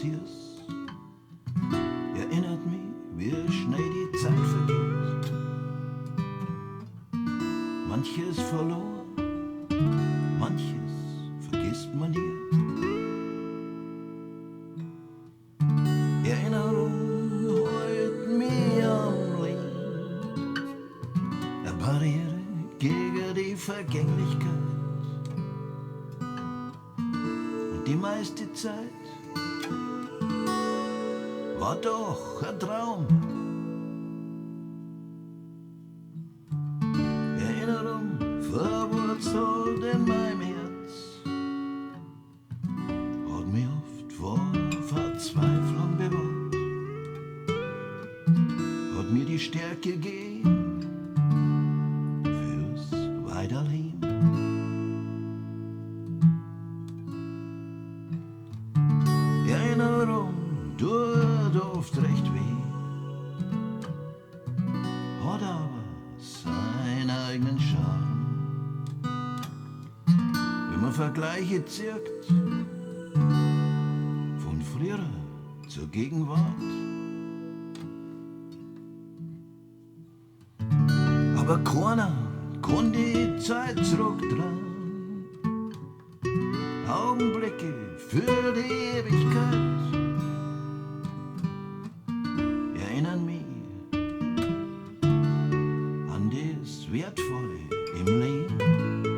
passierst, erinnert mich, wie schnell die Zeit vergeht. Manches verloren, manches vergisst man nie. Erinnerung heut mir am Leben, eine Barriere gegen die Vergänglichkeit. Und die meiste Zeit war doch ein Traum. Erinnerung verwurzelt in meinem Herz, hat mich oft vor Verzweiflung bewahrt, hat mir die Stärke gegeben fürs Weiterleben. Erinnerung tut oft recht weh, hat aber seinen eigenen Charme. Wenn man Vergleiche zirkt, von früher zur Gegenwart. Aber keiner kann die Zeit zurückdrehen. Augenblicke für die Ewigkeit erinnern mich an das Wertvolle im Leben.